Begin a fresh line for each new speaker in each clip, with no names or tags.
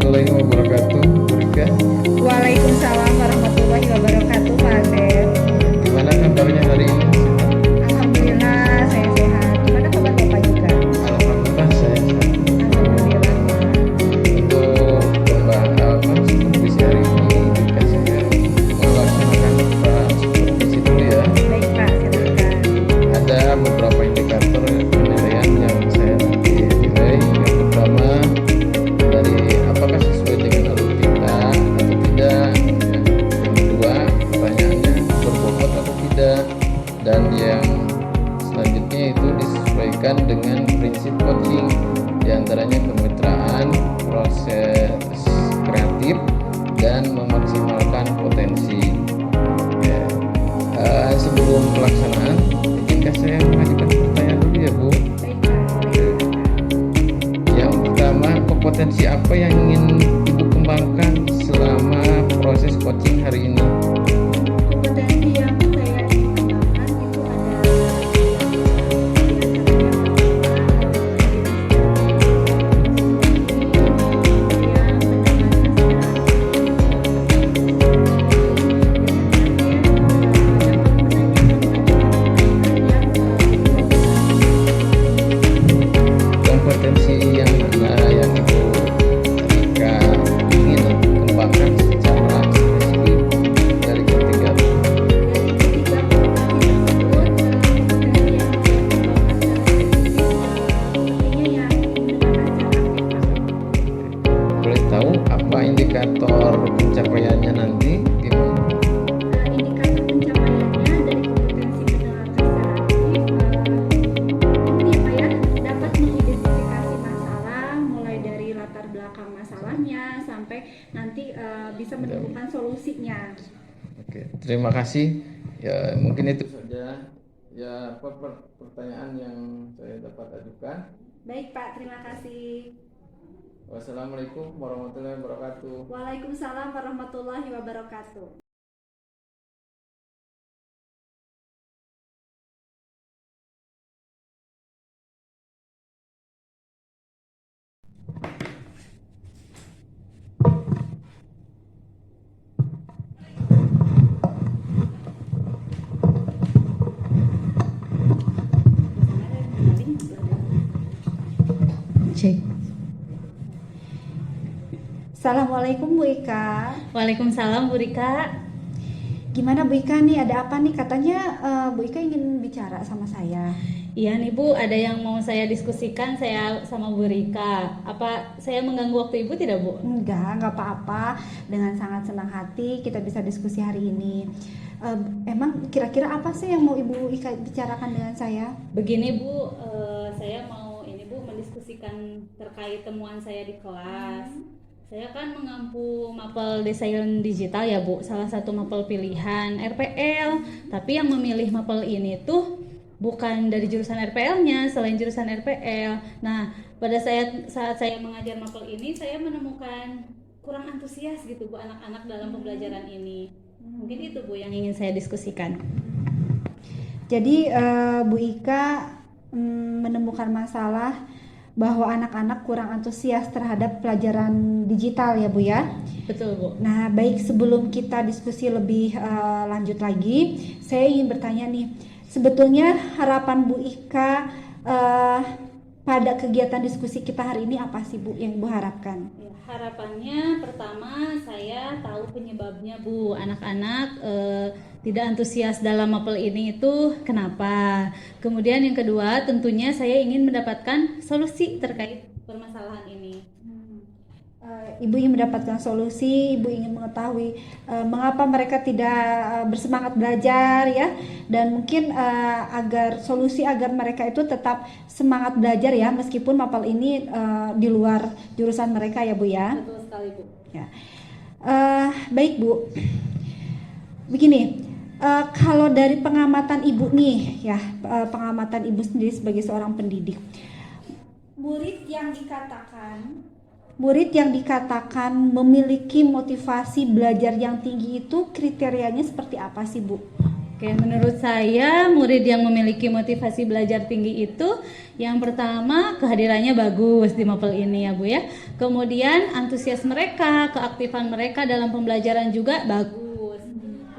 warahmatullahi wabarakatuh, Bu Rika.
Waalaikumsalam warahmatullahi wabarakatuh, Pak Asep.
Gimana kabarnya hari ini? Sehat?
Alhamdulillah saya sehat. Gimana kabar Bapak juga?
Alhamdulillah saya sehat.
Alhamdulillah.
Untuk supervisi hari ini, Rika saya melaksanakan supervisi dulu ya.
Baik Pak, silakan.
Ada beberapa indikator penilaian yang saya nanti nilai. Yang pertama, dari apakah sesuai dengan alur kita atau tidak. Yang kedua, pertanyaannya berbobot atau tidak. Dan yang selanjutnya itu disesuaikan dengan prinsip coaching, diantaranya kemitraan, proses kreatif, dan memaksimalkan potensi. Oke. Sebelum pelaksanaan, izinkan saya mengajukan pertanyaan dulu ya Bu.
Baik Pak, boleh silakan.
Yang pertama, kompetensi apa yang ingin Ibu kembangkan selama proses coaching hari ini?
Kompetensi yang saya ingin kembangkan itu ada
Kompetensi yang mana yang Ibu Rika ingin kembangkan secara spesifik dari ketiga? Boleh tahu apa indikator pencapaiannya nanti gimana?
Indikator pencapaiannya dari kompetensi mendengarkan secara aktif ini Pak ya, dapat mengidentifikasi masalah mulai dari latar belakang masalahnya sampai nanti bisa menemukan solusinya.
Oke, terima kasih. Ya, mungkin itu saja ya pertanyaan yang saya dapat ajukan.
Baik Pak, terima kasih.
Wassalamualaikum warahmatullahi wabarakatuh.
Waalaikumsalam warahmatullahi wabarakatuh.
Cek.
Assalamualaikum Bu Ika.
Waalaikumsalam Bu Rika.
Gimana Bu Ika nih, ada apa nih? Katanya Bu Ika ingin bicara sama saya.
Iya nih Bu, ada yang mau saya diskusikan saya sama Bu Rika. Apa saya mengganggu waktu Ibu tidak Bu?
Enggak apa-apa. Dengan sangat senang hati kita bisa diskusi hari ini. Emang kira-kira apa sih yang mau Ibu Ika bicarakan dengan saya?
Begini Bu, saya mau ini Bu mendiskusikan terkait temuan saya di kelas. Saya kan mengampu mapel desain digital ya Bu, salah satu mapel pilihan RPL. Tapi yang memilih mapel ini tuh bukan dari jurusan RPL-nya, selain jurusan RPL. Nah, pada saat saya mengajar mapel ini, saya menemukan kurang antusias gitu Bu anak-anak dalam pembelajaran ini. Mungkin itu Bu yang ingin saya diskusikan.
Jadi Bu Ika menemukan masalah bahwa anak-anak kurang antusias terhadap pelajaran digital ya Bu ya.
Betul Bu.
Nah, baik sebelum kita diskusi lebih lanjut lagi, saya ingin bertanya nih, sebetulnya harapan Bu Ika pada kegiatan diskusi kita hari ini apa sih Bu yang Ibu harapkan?
Ya, harapannya pertama saya tahu penyebabnya Bu, anak-anak tidak antusias dalam mapel ini itu kenapa. Kemudian yang kedua tentunya saya ingin mendapatkan solusi terkait permasalahan ini.
Ibu ingin mendapatkan solusi, Ibu ingin mengetahui mengapa mereka tidak bersemangat belajar ya, dan mungkin agar solusi agar mereka itu tetap semangat belajar ya, meskipun mapel ini di luar jurusan mereka ya Bu ya.
Betul sekali Bu.
Ya. Baik Bu, begini, kalau dari pengamatan Ibu nih ya, pengamatan Ibu sendiri sebagai seorang pendidik, murid yang dikatakan memiliki motivasi belajar yang tinggi itu kriterianya seperti apa sih Bu?
Oke, menurut saya murid yang memiliki motivasi belajar tinggi itu yang pertama kehadirannya bagus di Mapel ini ya Bu ya. Kemudian antusias mereka, keaktifan mereka dalam pembelajaran juga bagus.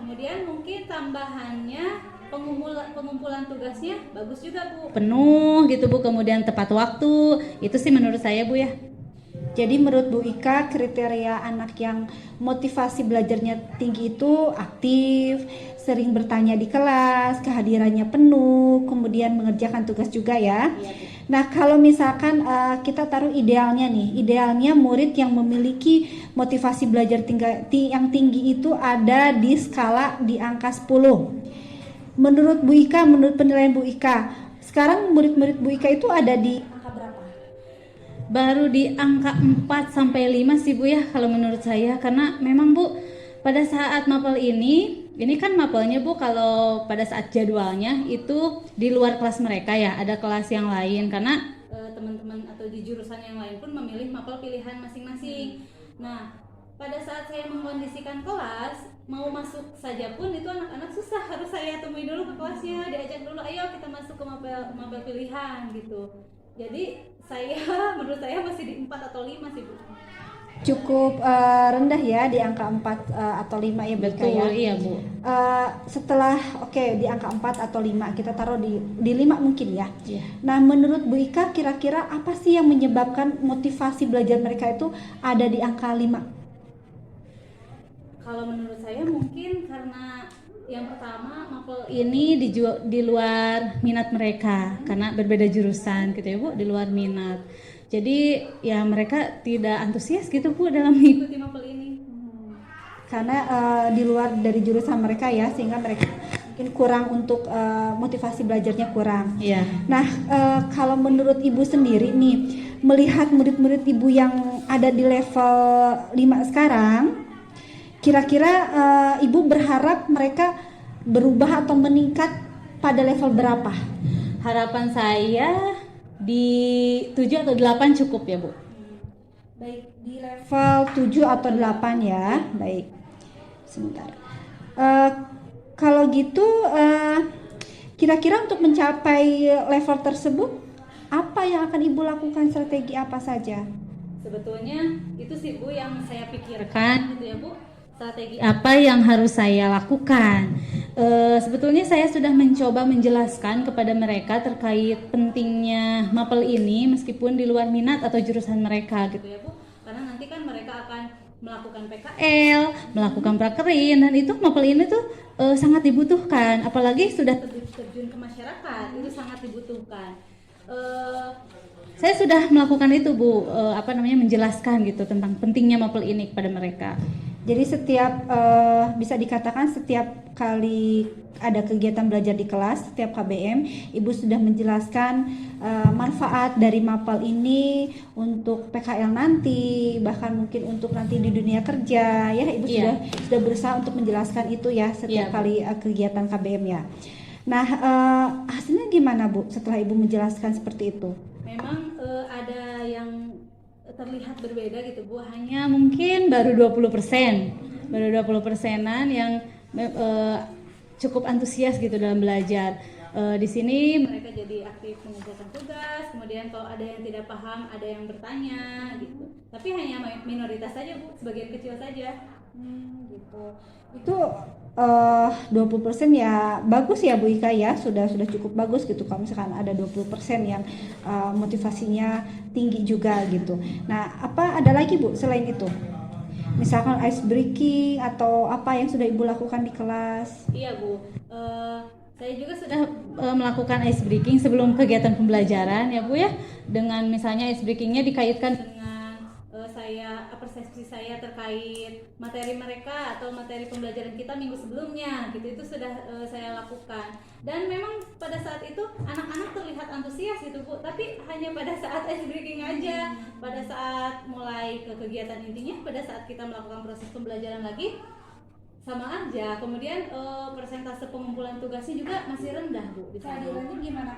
Kemudian mungkin tambahannya pengumpulan tugasnya bagus juga Bu. Penuh gitu Bu, kemudian tepat waktu. Itu sih menurut saya Bu ya.
Jadi menurut Bu Ika kriteria anak yang motivasi belajarnya tinggi itu aktif, sering bertanya di kelas, kehadirannya penuh, kemudian mengerjakan tugas juga ya. Nah kalau misalkan kita taruh idealnya nih, idealnya murid yang memiliki motivasi belajar yang tinggi itu ada di skala di angka 10. Menurut Bu Ika, menurut penilaian Bu Ika, sekarang murid-murid Bu Ika itu ada di angka berapa?
Baru di angka 4 sampai 5 sih Bu ya kalau menurut saya, karena memang Bu pada saat mapel ini kan mapelnya Bu kalau pada saat jadwalnya itu di luar kelas mereka ya, ada kelas yang lain karena teman-teman atau di jurusan yang lain pun memilih mapel pilihan masing-masing. Nah, pada saat saya mengkondisikan kelas, mau masuk saja pun itu anak-anak susah, harus saya temui dulu ke kelasnya, diajak dulu, ayo kita masuk ke mapel pilihan gitu. Jadi menurut saya masih di 4 atau 5 sih Bu.
Cukup rendah ya di angka 4 atau 5 ya Bu Ika ya.
Betul, iya Bu.
Setelah di angka 4 atau 5 kita taruh di 5 mungkin ya.
Iya.
Nah menurut Bu Ika kira-kira apa sih yang menyebabkan motivasi belajar mereka itu ada di angka 5?
Kalau menurut saya mungkin karena yang pertama mapel ini di luar minat mereka karena berbeda jurusan gitu ya Bu, di luar minat. Jadi ya mereka tidak antusias gitu Bu dalam mengikuti mapel ini.
Karena di luar dari jurusan mereka ya, sehingga mereka mungkin kurang untuk motivasi belajarnya kurang.
Iya.
Nah kalau menurut Ibu sendiri nih, melihat murid-murid Ibu yang ada di level 5 sekarang, kira-kira Ibu berharap mereka berubah atau meningkat pada level berapa?
Harapan saya di 7 atau 8 cukup ya Bu.
Baik, di level 7 atau 8 ya. Baik, sebentar. Kalau gitu kira-kira untuk mencapai level tersebut apa yang akan Ibu lakukan, strategi apa saja?
Sebetulnya itu sih Bu yang saya pikirkan gitu ya Bu. Strategi apa yang harus saya lakukan? Sebetulnya saya sudah mencoba menjelaskan kepada mereka terkait pentingnya mapel ini meskipun di luar minat atau jurusan mereka gitu ya Bu. Karena nanti kan mereka akan melakukan PKL, melakukan prakerin, dan itu mapel ini tuh sangat dibutuhkan, apalagi sudah terjun ke masyarakat, itu sangat dibutuhkan. Saya sudah melakukan itu Bu, menjelaskan gitu tentang pentingnya mapel ini kepada mereka.
Jadi setiap bisa dikatakan setiap kali ada kegiatan belajar di kelas, setiap KBM, Ibu sudah menjelaskan manfaat dari mapel ini untuk PKL nanti, bahkan mungkin untuk nanti di dunia kerja ya. Ibu sudah berusaha untuk menjelaskan itu ya setiap kali kegiatan KBM ya. Nah, hasilnya gimana Bu setelah Ibu menjelaskan seperti itu?
Memang ada yang terlihat berbeda gitu Bu, hanya mungkin baru 20%, baru 20%-an yang cukup antusias gitu dalam belajar. Di sini mereka jadi aktif mengerjakan tugas, kemudian kalau ada yang tidak paham ada yang bertanya gitu. Tapi hanya minoritas saja Bu, sebagian kecil saja. Gitu.
Itu 20% ya bagus ya Bu Ika ya, sudah cukup bagus gitu kalau misalkan ada 20% yang motivasinya tinggi juga gitu. Nah, apa ada lagi Bu selain itu? Misalkan ice breaking atau apa yang sudah Ibu lakukan di kelas?
Iya Bu, saya juga sudah melakukan ice breaking sebelum kegiatan pembelajaran ya Bu ya, dengan misalnya ice breakingnya dikaitkan dengan persepsi saya terkait materi mereka atau materi pembelajaran kita minggu sebelumnya gitu, itu sudah saya lakukan. Dan memang pada saat itu anak-anak terlihat antusias gitu Bu, tapi hanya pada saat ice breaking aja. Pada saat mulai ke kegiatan intinya, pada saat kita melakukan proses pembelajaran lagi sama aja. Kemudian persentase pengumpulan tugasnya juga masih rendah Bu.
Kehadirannya gimana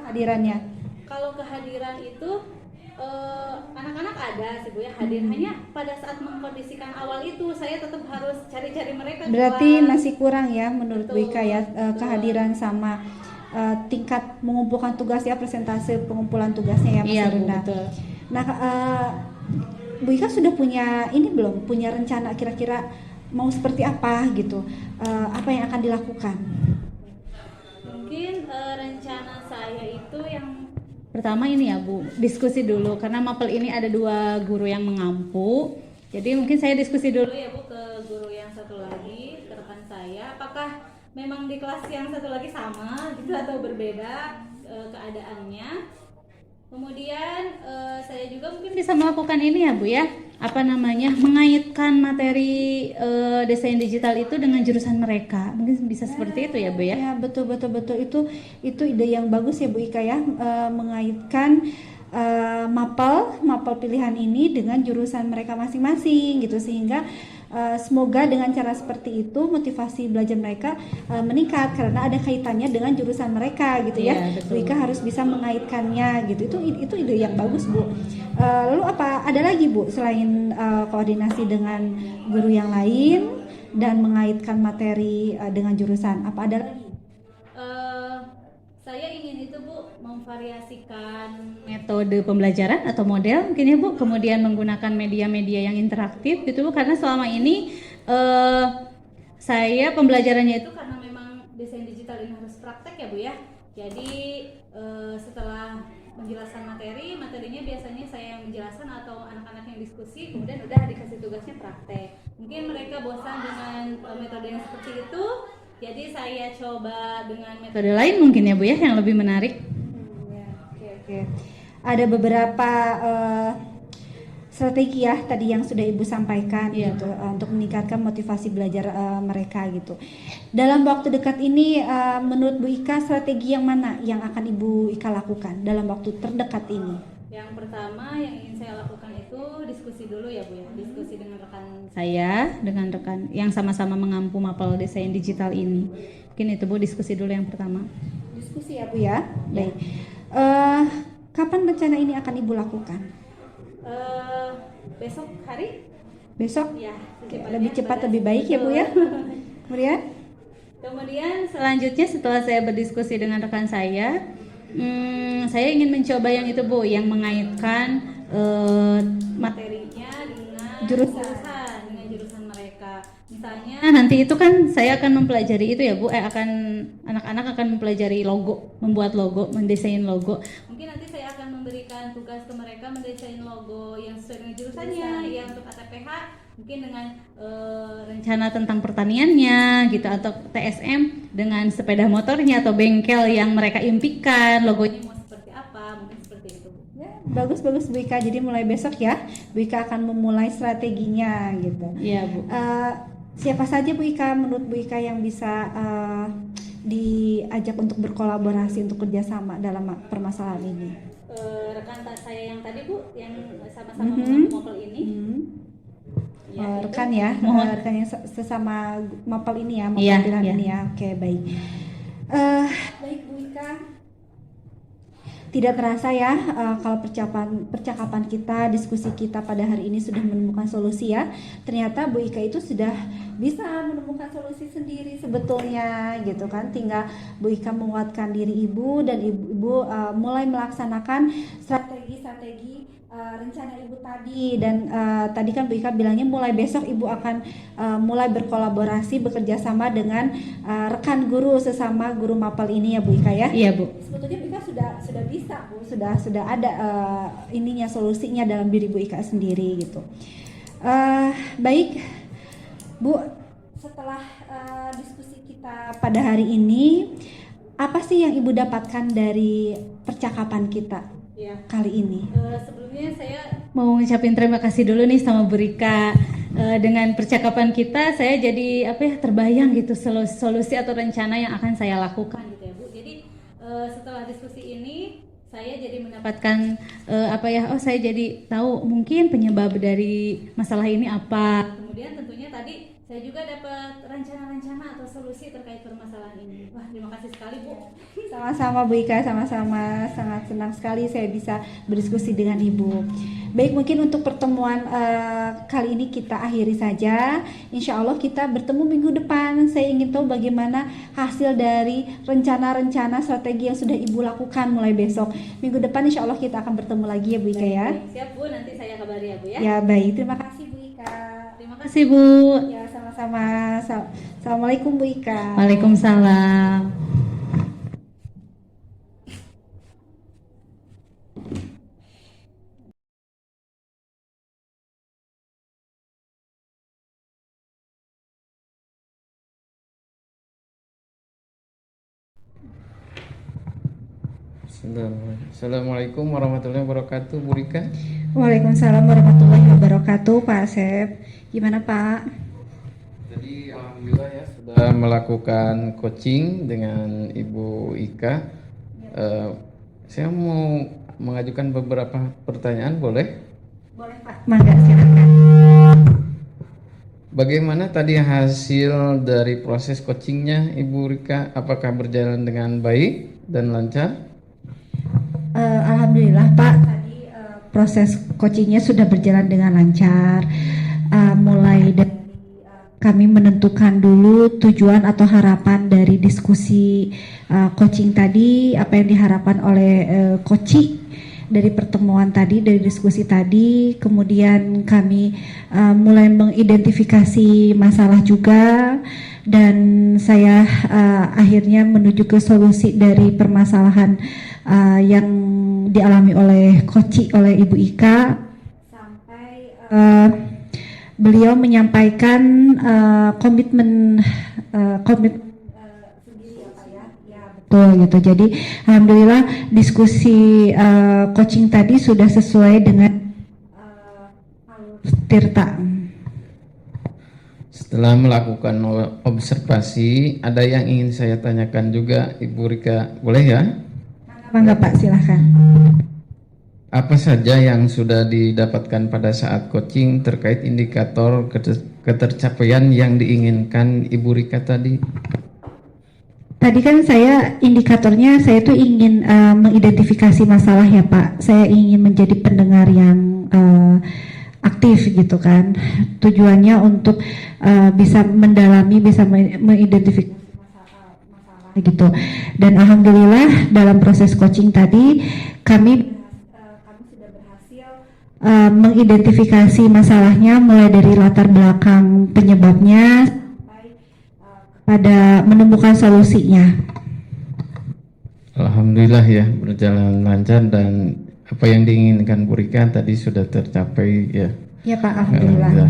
kehadirannya?
Kalau kehadiran itu Anak-anak ada sih Bu ya hadir, hanya pada saat mengkondisikan awal itu saya tetap harus cari-cari mereka di
Berarti
kelas.
masih kurang ya menurut Bu
Betul,
Ika ya,
betul.
kehadiran sama tingkat mengumpulkan tugas ya, persentase pengumpulan tugasnya ya masih
Iya Bu,
rendah.
betul.
Nah, Bu Ika sudah punya ini belum? Punya rencana kira-kira mau seperti apa gitu? Apa yang akan dilakukan?
Mungkin rencana saya itu yang pertama ini ya Bu, diskusi dulu karena mapel ini ada 2 guru yang mengampu. Jadi mungkin saya diskusi dulu ya Bu ke guru yang satu lagi, ke rekan saya, apakah memang di kelas yang satu lagi sama gitu atau berbeda keadaannya. Kemudian saya juga mungkin bisa melakukan ini ya Bu ya, apa namanya, mengaitkan materi desain digital itu dengan jurusan mereka. Mungkin bisa seperti itu ya Bu ya.
Ya, betul itu ide yang bagus ya Bu Ika ya, mengaitkan mapel pilihan ini dengan jurusan mereka masing-masing gitu, sehingga semoga dengan cara seperti itu motivasi belajar mereka meningkat karena ada kaitannya dengan jurusan mereka gitu ya.
Iya, betul.
Bu Ika harus bisa mengaitkannya gitu. Itu ide yang bagus Bu. Lalu apa ada lagi Bu selain koordinasi dengan guru yang lain dan mengaitkan materi dengan jurusan, apa ada lagi?
Saya ingin itu Bu memvariasikan metode pembelajaran atau model mungkin ya Bu, kemudian menggunakan media-media yang interaktif gitu Bu, karena selama ini saya pembelajarannya itu karena memang desain digital ini harus praktek ya Bu ya. Jadi setelah menjelaskan materinya biasanya saya yang menjelaskan atau anak-anak yang diskusi, kemudian udah dikasih tugasnya praktek. Mungkin mereka bosan dengan metode yang seperti itu, jadi saya coba dengan metode lain mungkin ya Bu ya, yang lebih menarik.
Oke. Ada beberapa strategi ya tadi yang sudah Ibu sampaikan gitu, untuk meningkatkan motivasi belajar mereka gitu. Dalam waktu dekat ini menurut Bu Ika strategi yang mana yang akan Ibu Ika lakukan dalam waktu terdekat ini?
Yang pertama yang ingin saya lakukan itu diskusi dulu ya Bu ya, diskusi dengan rekan saya, dengan rekan yang sama-sama mengampu mapel desain digital ini. Mungkin itu Bu, diskusi dulu yang pertama.
Diskusi ya Bu ya. Baik. Kapan rencana ini akan Ibu lakukan?
Besok hari?
Besok?
Ya,
Lebih cepat lebih baik ya Bu ya.
Kemudian selanjutnya setelah saya berdiskusi dengan rekan saya ingin mencoba yang itu Bu, yang mengaitkan materinya dengan jurusan mereka. Misalnya nanti itu kan saya akan mempelajari itu ya Bu, anak-anak akan mempelajari logo, membuat logo, mendesain logo. Mungkin nanti saya akan memberikan tugas ke mereka mendesain logo yang sesuai dengan jurusannya. Ya untuk ATPH mungkin dengan rencana tentang pertaniannya gitu, atau TSM dengan sepeda motornya atau bengkel yang mereka impikan, logonya mau seperti apa, mungkin seperti itu Bu.
Ya, bagus Bu Ika. Jadi mulai besok ya Bu Ika akan memulai strateginya gitu.
Iya Bu.
Siapa saja Bu Ika menurut Bu Ika yang bisa diajak untuk berkolaborasi untuk kerjasama dalam permasalahan ini?
Rekan saya yang tadi Bu, yang sama-sama mapel ini. Ya,
rekan ya, rekan yang sesama mapel ini ya,
Iya,
pilihan
iya.
ini ya. Oke, baik. Baik Bu Ika. Tidak terasa ya kalau percakapan kita, diskusi kita pada hari ini sudah menemukan solusi ya. Ternyata Bu Ika itu sudah bisa menemukan solusi sendiri sebetulnya gitu kan. Tinggal Bu Ika menguatkan diri Ibu dan Ibu mulai melaksanakan strategi-strategi rencana Ibu tadi. Dan tadi kan Bu Ika bilangnya mulai besok Ibu akan mulai berkolaborasi, bekerja sama dengan rekan guru sesama guru mapel ini ya Bu Ika ya.
Iya Bu.
Sebetulnya Bu Ika sudah bisa Bu, sudah ada ininya, solusinya dalam diri Bu Ika sendiri gitu. Baik Bu, setelah diskusi kita pada hari ini, apa sih yang Ibu dapatkan dari percakapan kita kali ini?
Sebelumnya saya mau ngucapin terima kasih dulu nih sama Bu Rika. Dengan percakapan kita saya jadi terbayang gitu solusi atau rencana yang akan saya lakukan gitu ya Bu. Jadi setelah diskusi ini saya jadi mendapatkan saya jadi tahu mungkin penyebab dari masalah ini apa. Kemudian tentunya tadi Saya juga dapat rencana-rencana atau solusi terkait permasalahan ini. Wah, terima kasih sekali Bu.
Sama-sama Bu Ika, sama-sama, sangat senang sekali saya bisa berdiskusi dengan Ibu. Baik, mungkin untuk pertemuan kali ini kita akhiri saja. Insya Allah kita bertemu minggu depan. Saya ingin tahu bagaimana hasil dari rencana-rencana strategi yang sudah Ibu lakukan mulai besok. Minggu depan insya Allah kita akan bertemu lagi ya Bu Ika ya.
Siap Bu, nanti saya kabari ya Bu ya.
Ya baik, terima kasih Bu Ika.
Terima kasih Bu.
Ya sama-sama. Assalamualaikum Bu Ika.
Waalaikumsalam.
Assalamualaikum warahmatullahi wabarakatuh, Bu Rika.
Waalaikumsalam warahmatullahi wabarakatuh, Pak Asep. Gimana Pak?
Jadi alhamdulillah ya sudah melakukan coaching dengan Ibu Ika. Saya mau mengajukan beberapa pertanyaan, boleh?
Boleh Pak, mangga silakan.
Bagaimana tadi hasil dari proses coachingnya Ibu Rika? Apakah berjalan dengan baik dan lancar?
Alhamdulillah Pak, tadi proses coachingnya sudah berjalan dengan lancar. Mulai dari kami menentukan dulu tujuan atau harapan dari diskusi coaching tadi, apa yang diharapkan oleh coaching dari pertemuan tadi, dari diskusi tadi. Kemudian kami mulai mengidentifikasi masalah juga, dan saya akhirnya menuju ke solusi dari permasalahan yang dialami oleh coaching, oleh Ibu Ika, sampai beliau menyampaikan komitmen sendiri ya Pak ya. Ya betul gitu. Jadi alhamdulillah diskusi coaching tadi sudah sesuai dengan alur Tirta.
Setelah melakukan observasi, ada yang ingin saya tanyakan juga Ibu Rika, boleh ya?
Mangga Pak, silahkan.
Apa saja yang sudah didapatkan pada saat coaching terkait indikator ketercapaian yang diinginkan Ibu Rika tadi?
Tadi kan saya indikatornya saya tuh ingin mengidentifikasi masalah ya Pak. Saya ingin menjadi pendengar yang aktif gitu kan. Tujuannya untuk bisa mendalami, bisa mengidentifikasi masalah gitu. Dan alhamdulillah dalam proses coaching tadi kami sudah berhasil mengidentifikasi masalahnya mulai dari latar belakang penyebabnya sampai pada menemukan solusinya.
Alhamdulillah ya, berjalan lancar dan apa yang diinginkan Bu Rika tadi sudah tercapai ya.
Ya Pak, alhamdulillah.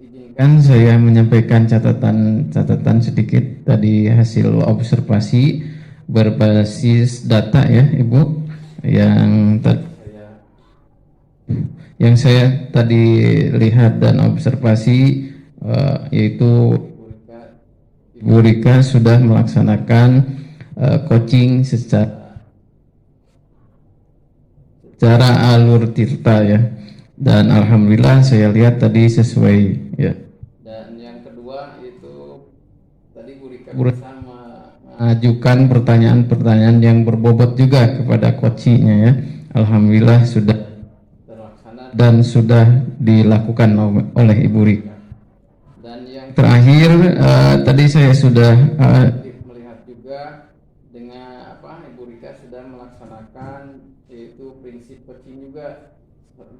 Izinkan saya menyampaikan catatan sedikit tadi hasil observasi berbasis data ya Ibu, yang saya tadi lihat dan observasi yaitu Ibu Rika sudah melaksanakan coaching secara alur Tirta ya, dan alhamdulillah saya lihat tadi sesuai ya. Dan yang kedua itu tadi Bu Rika bersama mengajukan pertanyaan-pertanyaan yang berbobot juga kepada coachingnya ya. Alhamdulillah sudah terlaksana dan sudah dilakukan oleh Ibu Rika. Dan yang terakhir tadi saya sudah melihat juga dengan Ibu Rika sudah melaksanakan yaitu prinsip coaching juga,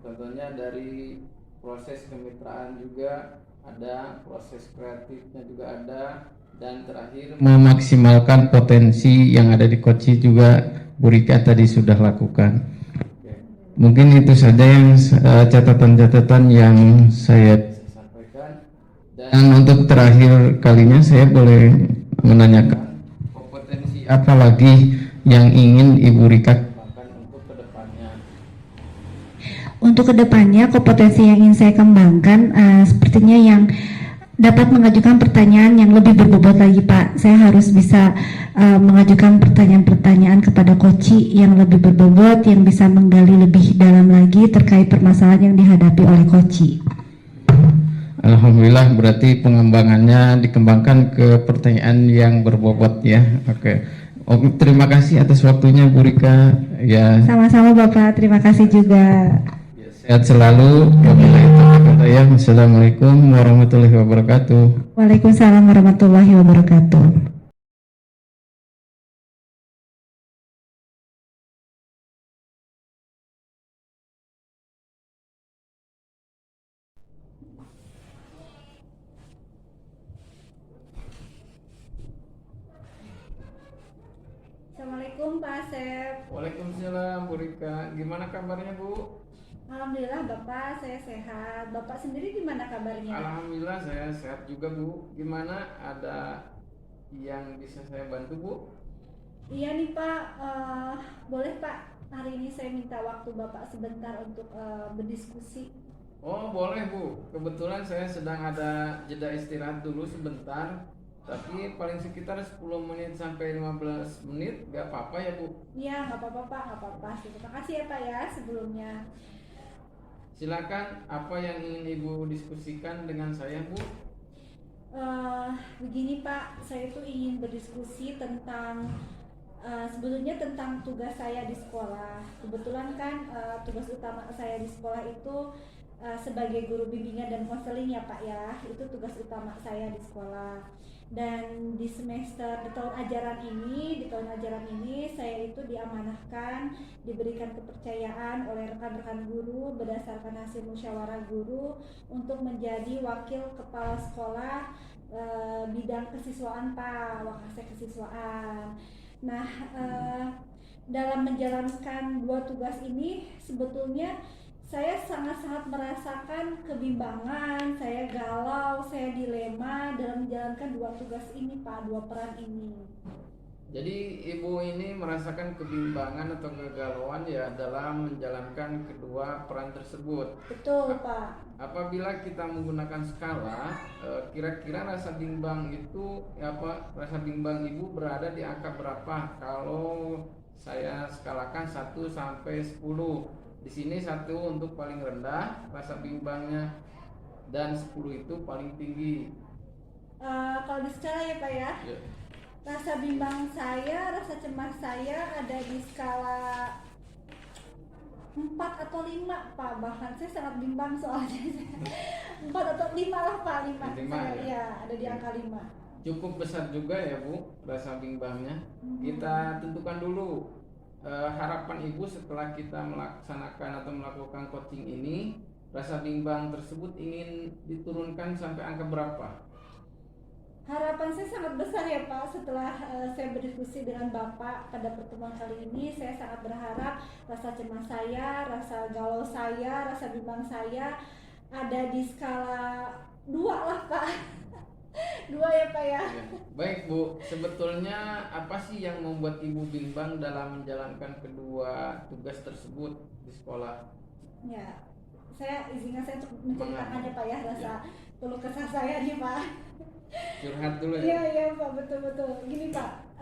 contohnya dari proses kemitraan juga ada, proses kreatifnya juga ada, dan terakhir memaksimalkan potensi yang ada di coaching juga Bu Rika tadi sudah lakukan. Mungkin itu saja yang catatan-catatan yang saya sampaikan. Dan untuk terakhir kalinya saya boleh menanyakan kompetensi apa lagi yang ingin Ibu Rika kembangkan untuk kedepannya?
Untuk kedepannya kompetensi yang ingin saya kembangkan sepertinya yang dapat mengajukan pertanyaan yang lebih berbobot lagi Pak. Saya harus bisa mengajukan pertanyaan-pertanyaan kepada coaching yang lebih berbobot, yang bisa menggali lebih dalam lagi terkait permasalahan yang dihadapi oleh coaching.
Alhamdulillah, berarti pengembangannya dikembangkan ke pertanyaan yang berbobot ya. Oke. Terima kasih atas waktunya Bu Rika. Ya,
Sama-sama Bapak, terima kasih juga.
sehat selalu. Wabillahi taufiq wal hidayah. Wassalamualaikum warahmatullahi wabarakatuh.
Waalaikumsalam warahmatullahi wabarakatuh. Assalamualaikum Pak Asep.
Waalaikumsalam Bu Rika. Gimana kabarnya Bu?
Alhamdulillah Bapak, saya sehat. Bapak sendiri gimana kabarnya?
Alhamdulillah saya sehat juga Bu. Gimana, ada yang bisa saya bantu Bu?
Iya nih Pak, boleh Pak, hari ini saya minta waktu Bapak sebentar untuk berdiskusi.
Oh boleh Bu, kebetulan saya sedang ada jeda istirahat dulu sebentar, tapi paling sekitar 10 menit sampai 15 menit, gak apa-apa ya Bu?
Iya, nggak apa-apa Pak, nggak apa-apa. Terima kasih ya Pak ya sebelumnya.
Silakan, apa yang ingin Ibu diskusikan dengan saya Bu?
Begini Pak, saya tuh ingin berdiskusi tentang sebetulnya tentang tugas saya di sekolah. Kebetulan kan tugas utama saya di sekolah itu sebagai guru bimbingan dan konseling ya Pak ya, itu tugas utama saya di sekolah. Dan di tahun ajaran ini saya itu diamanahkan, diberikan kepercayaan oleh rekan-rekan guru berdasarkan hasil musyawarah guru untuk menjadi wakil kepala sekolah bidang kesiswaan Pak, wakasek kesiswaan. Nah, dalam menjalankan dua tugas ini sebetulnya saya sangat-sangat merasakan kebimbangan, saya galau, saya dilema dalam menjalankan dua tugas ini Pak, dua peran ini.
Jadi Ibu ini merasakan kebimbangan atau kegalauan ya dalam menjalankan kedua peran tersebut.
Betul Pak.
Apabila kita menggunakan skala, kira-kira rasa bimbang itu rasa bimbang Ibu berada di angka berapa? Kalau saya skalakan 1 sampai 10. Di sini 1 untuk paling rendah rasa bimbangnya, dan 10 itu paling tinggi.
Kalau di skala ya Pak ya.
Ya.
Rasa bimbang saya, rasa cemas saya ada di skala 4 atau 5 Pak, bahkan saya sangat bimbang soalnya 4 atau 5 lah Pak, 5 ya, ada di angka 5.
Cukup besar juga ya Bu rasa bimbangnya. Kita tentukan dulu harapan Ibu setelah kita melaksanakan atau melakukan coaching ini, rasa bimbang tersebut ingin diturunkan sampai angka berapa?
Harapan saya sangat besar ya Pak, setelah saya berdiskusi dengan Bapak pada pertemuan kali ini, saya sangat berharap rasa cemas saya, rasa galau saya, rasa bimbang saya ada di skala 2 lah Pak. 2 ya Pak ya.
Baik Bu, sebetulnya apa sih yang membuat Ibu bimbang dalam menjalankan kedua tugas tersebut di sekolah?
Ya, saya izinkan saya untuk menceritakan ya Pak ya, rasa keluh kesah saya nih Pak.
Curhat dulu ya.
Iya Pak, betul. Gini Pak,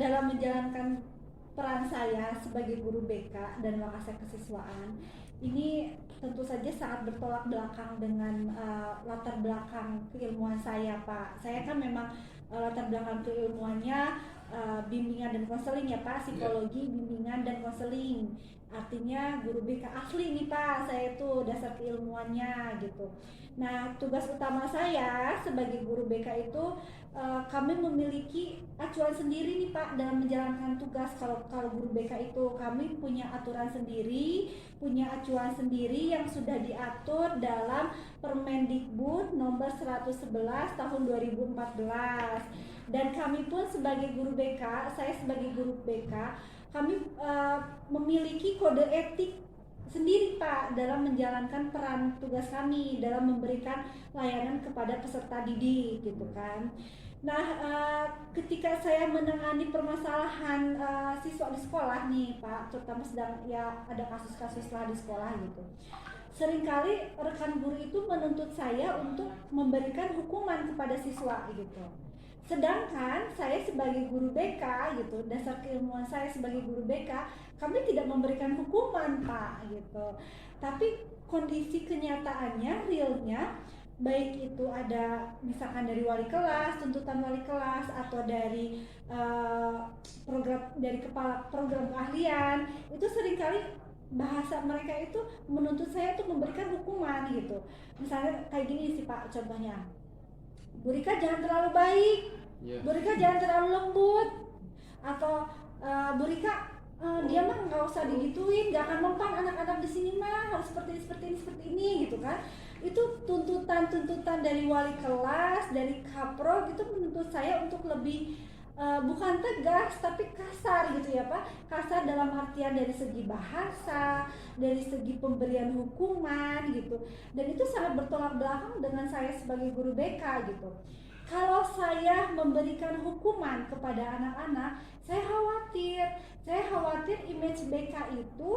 dalam menjalankan peran saya sebagai guru BK dan wakasek kesiswaan ini tentu saja sangat bertolak belakang dengan latar belakang keilmuan saya Pak. Saya kan memang latar belakang keilmuannya bimbingan dan konseling ya Pak, psikologi, bimbingan dan konseling. Artinya guru BK asli nih Pak, saya itu dasar keilmuannya gitu. Nah, tugas utama saya sebagai guru BK itu kami memiliki acuan sendiri nih Pak dalam menjalankan tugas. Kalau guru BK itu kami punya aturan sendiri, punya acuan sendiri yang sudah diatur dalam Permendikbud nomor 111 tahun 2014. Dan kami pun sebagai guru BK, saya sebagai guru BK, kami memiliki kode etik sendiri Pak dalam menjalankan peran tugas kami dalam memberikan layanan kepada peserta didik gitu kan. Nah, ketika saya menangani permasalahan siswa di sekolah nih Pak, terutama sedang ya ada kasus-kasus lah di sekolah gitu. Seringkali rekan guru itu menuntut saya untuk memberikan hukuman kepada siswa gitu. Sedangkan saya sebagai guru BK gitu, dasar keilmuan saya sebagai guru BK, kami tidak memberikan hukuman Pak gitu. Tapi kondisi kenyataannya, realnya, baik itu ada misalkan dari wali kelas, tuntutan wali kelas, atau dari program dari kepala program keahlian, itu seringkali bahasa mereka itu menuntut saya untuk memberikan hukuman gitu. Misalnya kayak gini sih Pak, contohnya, Bu Rika jangan terlalu baik, Bu Rika jangan terlalu lembut, atau Bu Rika dia mah nggak usah digituin, nggak akan mempan anak-anak di sini mah, harus seperti ini gitu kan. Itu tuntutan dari wali kelas, dari kapro gitu, menuntut saya untuk lebih bukan tegas tapi kasar gitu ya Pak. Kasar dalam artian dari segi bahasa, dari segi pemberian hukuman gitu. Dan itu sangat bertolak belakang dengan saya sebagai guru BK gitu. Kalau saya memberikan hukuman kepada anak-anak, saya khawatir image BK itu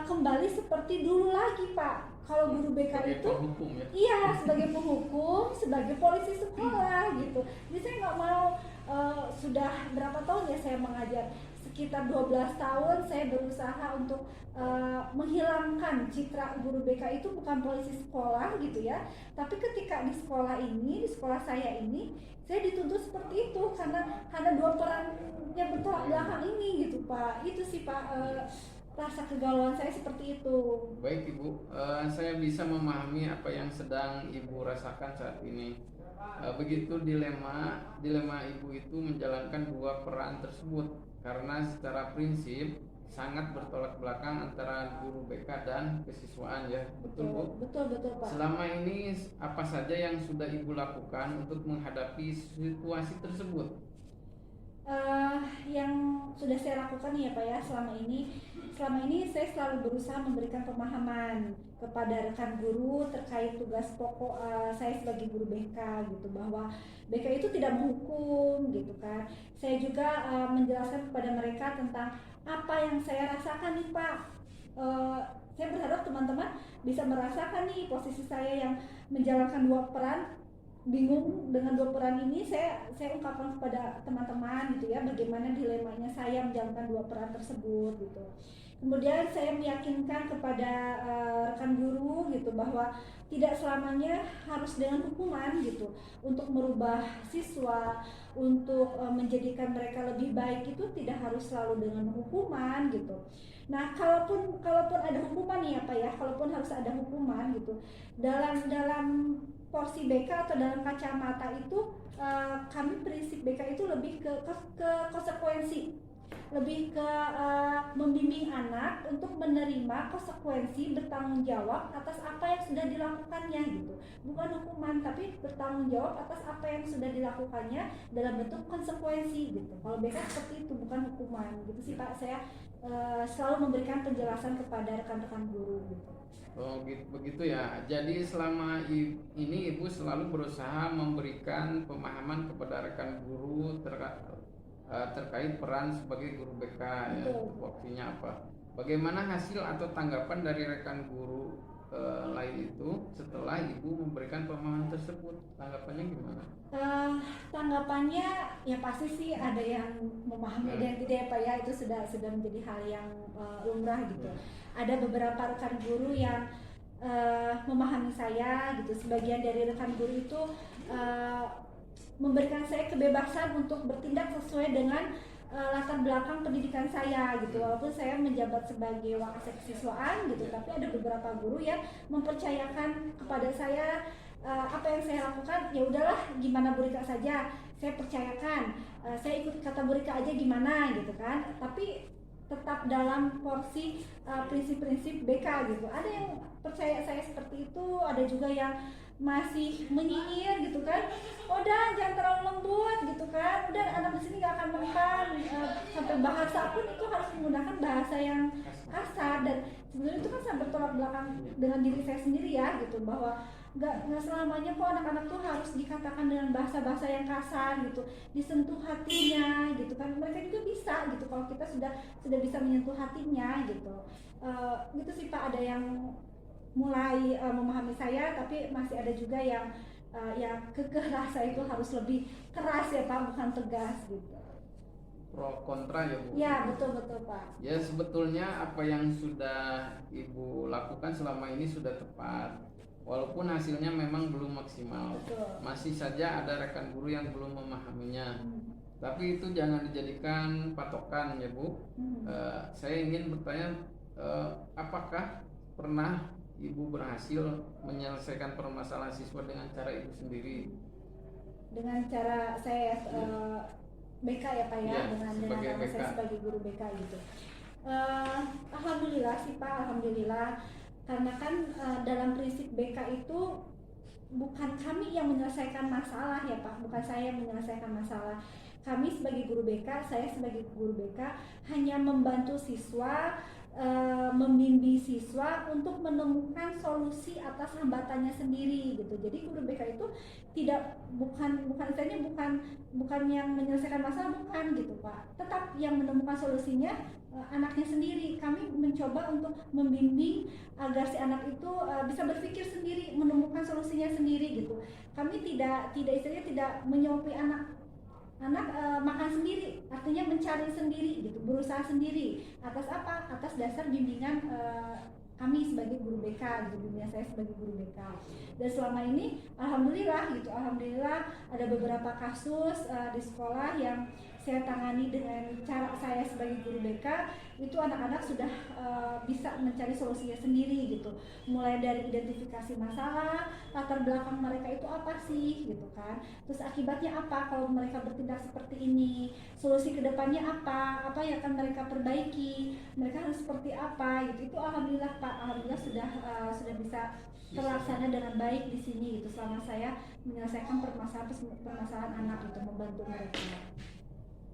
kembali seperti dulu lagi Pak. Kalau guru BK
sebagai
itu
penghukum, ya?
Iya, sebagai penghukum, sebagai polisi sekolah gitu. Jadi saya nggak mau, sudah berapa tahun ya saya mengajar, sekitar 12 tahun saya berusaha untuk menghilangkan citra guru BK itu bukan polisi sekolah gitu ya. Tapi ketika di sekolah ini, di sekolah saya ini, saya dituntut seperti itu karena dua peran yang bertolak belakang ini gitu Pak. Itu sih Pak, rasa kegalauan saya seperti itu.
Baik Ibu, saya bisa memahami apa yang sedang Ibu rasakan saat ini. Begitu dilema Ibu itu menjalankan dua peran tersebut, karena secara prinsip sangat bertolak belakang antara guru BK dan kesiswaan, ya, betul Bu?
Betul Pak.
Selama ini apa saja yang sudah Ibu lakukan untuk menghadapi situasi tersebut?
Yang sudah saya lakukan ya Pak ya, selama ini saya selalu berusaha memberikan pemahaman kepada rekan guru terkait tugas pokok saya sebagai guru BK gitu, bahwa BK itu tidak menghukum gitu kan. Saya juga menjelaskan kepada mereka tentang apa yang saya rasakan nih Pak. Saya berharap teman-teman bisa merasakan nih posisi saya yang menjalankan dua peran, bingung dengan dua peran ini. Saya ungkapkan kepada teman-teman gitu ya, bagaimana dilemanya saya menjalankan dua peran tersebut gitu. Kemudian saya meyakinkan kepada rekan guru gitu bahwa tidak selamanya harus dengan hukuman gitu untuk merubah siswa, untuk menjadikan mereka lebih baik, itu tidak harus selalu dengan hukuman gitu. Nah, kalaupun ada hukuman nih apa ya, kalaupun harus ada hukuman gitu, dalam porsi BK atau dalam kacamata itu, kami prinsip BK itu lebih ke konsekuensi, lebih ke membimbing anak untuk menerima konsekuensi, bertanggung jawab atas apa yang sudah dilakukannya gitu. Bukan hukuman, tapi bertanggung jawab atas apa yang sudah dilakukannya dalam bentuk konsekuensi gitu. Kalau BK seperti itu, bukan hukuman gitu sih Pak. Saya selalu memberikan penjelasan kepada rekan-rekan guru gitu.
Oh begitu ya. Jadi selama ini Ibu selalu berusaha memberikan pemahaman kepada rekan guru terkait peran sebagai guru BK, ya, waktunya apa. Bagaimana hasil atau tanggapan dari rekan guru lain itu setelah Ibu memberikan pemahaman tersebut? Tanggapannya gimana?
Tanggapannya ya pasti sih ada yang memahami, ada yang tidak ya Pak ya. Itu sudah menjadi hal yang lumrah gitu. Ada beberapa rekan guru yang memahami saya gitu. Sebagian dari rekan guru itu memberikan saya kebebasan untuk bertindak sesuai dengan latar belakang pendidikan saya gitu. Walaupun saya menjabat sebagai wakasek kesiswaan gitu, tapi ada beberapa guru yang mempercayakan kepada saya apa yang saya lakukan, ya udahlah gimana Bu Rika saja, saya percayakan, saya ikut kata Bu Rika aja gimana gitu kan. Tapi tetap dalam porsi prinsip-prinsip BK gitu. Ada yang percaya saya seperti itu, ada juga yang masih menyinyir gitu kan. Udah jangan terlalu lembut gitu kan. Udah anak di sini gak akan mempan, sampai bahasa pun itu harus menggunakan bahasa yang kasar. Dan sebenarnya itu kan sangat bertolak belakang dengan diri saya sendiri ya gitu, bahwa nggak selamanya kok anak-anak tuh harus dikatakan dengan bahasa-bahasa yang kasar gitu, disentuh hatinya gitu kan. Mereka juga bisa gitu kalau kita sudah bisa menyentuh hatinya gitu. Gitu sih Pak. Ada yang mulai memahami saya, tapi masih ada juga yang kekeh rasa itu harus lebih keras ya Pak, bukan tegas gitu.
Pro kontra ya Bu?
Ya betul Pak.
Ya sebetulnya apa yang sudah Ibu lakukan selama ini sudah tepat. walaupun hasilnya memang belum maksimal.
Betul.
Masih saja ada rekan guru yang belum memahaminya. Tapi itu jangan dijadikan patokan ya Bu. Saya ingin bertanya, apakah pernah Ibu berhasil menyelesaikan permasalahan siswa dengan cara Ibu sendiri?
Dengan cara saya BK ya Pak ya,
Iya,
dengan
sebagai
nama
BK.
saya sebagai guru BK gitu. Alhamdulillah sih Pak, alhamdulillah, karena kan dalam prinsip BK itu bukan kami yang menyelesaikan masalah ya Pak, bukan saya yang menyelesaikan masalah. Kami sebagai guru BK, saya sebagai guru BK hanya membantu siswa, membimbing siswa untuk menemukan solusi atas hambatannya sendiri gitu. Jadi guru BK itu bukan istilahnya bukan yang menyelesaikan masalah, bukan gitu Pak. Tetap yang menemukan solusinya anaknya sendiri. Kami mencoba untuk membimbing agar si anak itu bisa berpikir sendiri, menemukan solusinya sendiri gitu. Kami tidak istilahnya tidak menyuapi anak makan sendiri, artinya mencari sendiri gitu, berusaha sendiri. Atas apa? Atas dasar bimbingan kami sebagai guru BK gitu, bimbingan saya sebagai guru BK. Dan selama ini alhamdulillah gitu, alhamdulillah ada beberapa kasus di sekolah yang saya tangani dengan cara saya sebagai guru BK, itu anak-anak sudah bisa mencari solusinya sendiri gitu. Mulai dari identifikasi masalah, latar belakang mereka itu apa sih gitu kan. Terus akibatnya apa kalau mereka bertindak seperti ini, solusi kedepannya apa yang akan mereka perbaiki, mereka harus seperti apa gitu. Itu alhamdulillah Pak, alhamdulillah sudah bisa terlaksana dengan baik di sini gitu, selama saya menyelesaikan permasalahan anak itu, membantu mereka.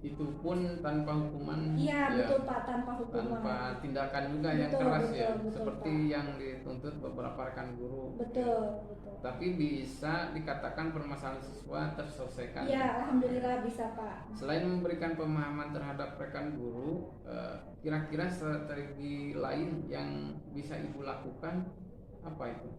Itu pun tanpa hukuman.
Iya
ya,
betul Pak, tanpa hukuman,
tanpa tindakan juga yang
Betul,
keras
betul,
ya,
betul,
seperti
Pak.
yang dituntut beberapa rekan guru.
betul.
Tapi bisa dikatakan permasalahan siswa terselesaikan.
Iya alhamdulillah bisa Pak.
Selain memberikan pemahaman terhadap rekan guru, kira-kira strategi lain yang bisa Ibu lakukan apa itu?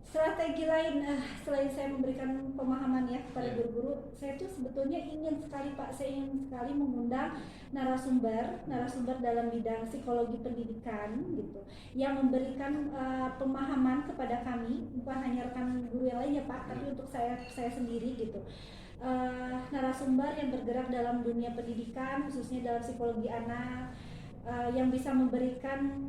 Strategi lain selain saya memberikan pemahaman ya kepada
Ya.
guru-guru, saya tuh sebetulnya ingin sekali Pak, saya ingin sekali mengundang narasumber dalam bidang psikologi pendidikan gitu, yang memberikan pemahaman kepada kami, bukan hanya rekan guru yang lain ya Pak, tapi untuk saya sendiri gitu. Narasumber yang bergerak dalam dunia pendidikan, khususnya dalam psikologi anak, yang bisa memberikan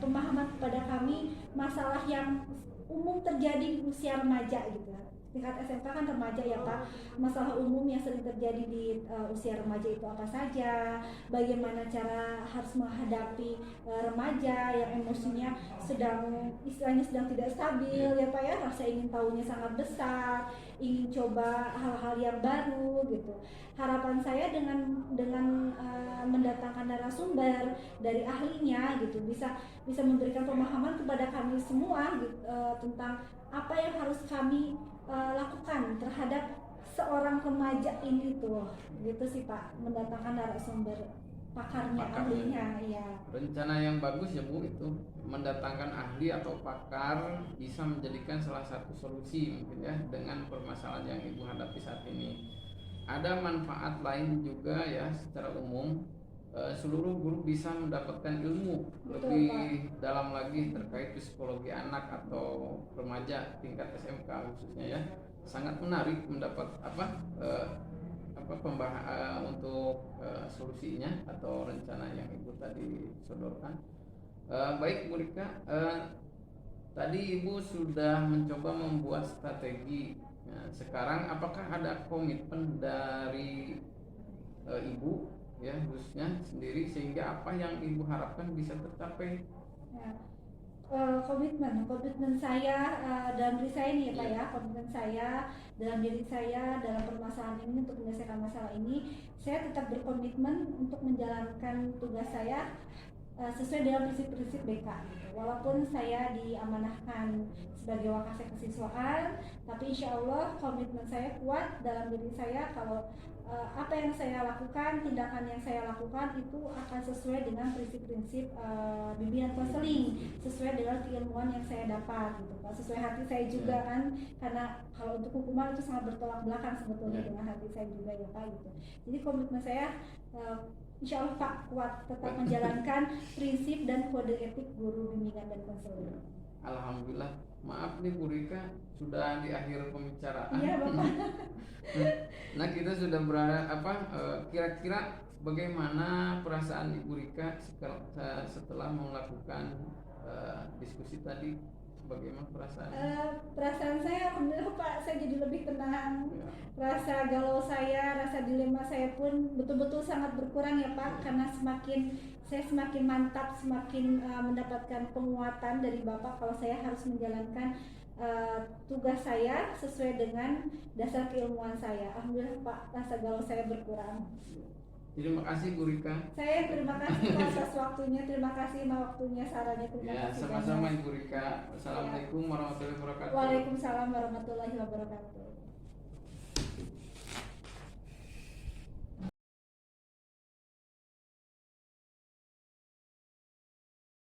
pemahaman kepada kami masalah yang umum terjadi di usia remaja gitu. Tingkat SMK kan remaja ya Pak. Masalah umum yang sering terjadi di usia remaja itu apa saja, bagaimana cara harus menghadapi remaja yang emosinya istilahnya sedang tidak stabil ya Pak ya, rasa ingin tahunya sangat besar, ingin coba hal-hal yang baru gitu. Harapan saya dengan mendatangkan narasumber dari ahlinya gitu, bisa memberikan pemahaman kepada kami semua gitu, tentang apa yang harus kami lakukan terhadap seorang remaja ini tuh gitu sih Pak, mendatangkan narasumber pakarnya, ahlinya ya.
Rencana yang bagus ya Bu, itu mendatangkan ahli atau pakar bisa menjadikan salah satu solusi mungkin ya dengan permasalahan yang Ibu hadapi saat ini. Ada manfaat lain juga ya, secara umum seluruh guru bisa mendapatkan ilmu lebih dalam lagi terkait psikologi anak atau remaja tingkat SMK khususnya ya. Sangat menarik mendapat untuk solusinya atau rencana yang Ibu tadi sodorkan. Baik Bu Rika, tadi Ibu sudah mencoba membuat strategi. Nah, sekarang apakah ada komitmen dari Ibu ya khususnya sendiri sehingga apa yang Ibu harapkan bisa tercapai?
Ya. Komitmen saya dalam diri saya nih ya Pak ya, komitmen saya dalam diri saya dalam permasalahan ini, untuk menyelesaikan masalah ini, saya tetap berkomitmen untuk menjalankan tugas saya sesuai dengan prinsip-prinsip BK gitu. Walaupun saya diamanahkan sebagai wakasek kesiswaan, tapi insya Allah komitmen saya kuat dalam diri saya kalau apa yang saya lakukan, tindakan yang saya lakukan itu akan sesuai dengan prinsip-prinsip bimbingan konseling, sesuai dengan keilmuan yang saya dapat gitu Pak, sesuai hati saya juga kan, karena kalau untuk hukuman itu sangat bertolak belakang sebetulnya dengan hati saya juga ya Pak gitu. Jadi komitmen saya insya Allah Pak kuat tetap menjalankan prinsip dan kode etik guru bimbingan dan konseling.
Alhamdulillah maaf nih Bu Rika, sudah di akhir pembicaraan.
Iya Bapak.
Nah kita sudah berada kira-kira bagaimana perasaan Ibu Rika setelah melakukan diskusi tadi? Bagaimana perasaan?
Perasaan saya alhamdulillah Pak, saya jadi lebih tenang.
Ya.
Rasa galau saya, rasa dilema saya pun betul-betul sangat berkurang ya Pak, karena saya semakin mantap, semakin mendapatkan penguatan dari Bapak kalau saya harus menjalankan tugas saya sesuai dengan dasar keilmuan saya. Alhamdulillah Pak, rasa galau saya berkurang.
Terima kasih Bu Rika.
Saya terima kasih Pak atas waktunya, terima kasih waktunya, sarannya, terima
Ya,
kasih
sama-sama
banyak.
Ibu Rika. Assalamualaikum warahmatullahi wabarakatuh.
Waalaikumsalam warahmatullahi wabarakatuh.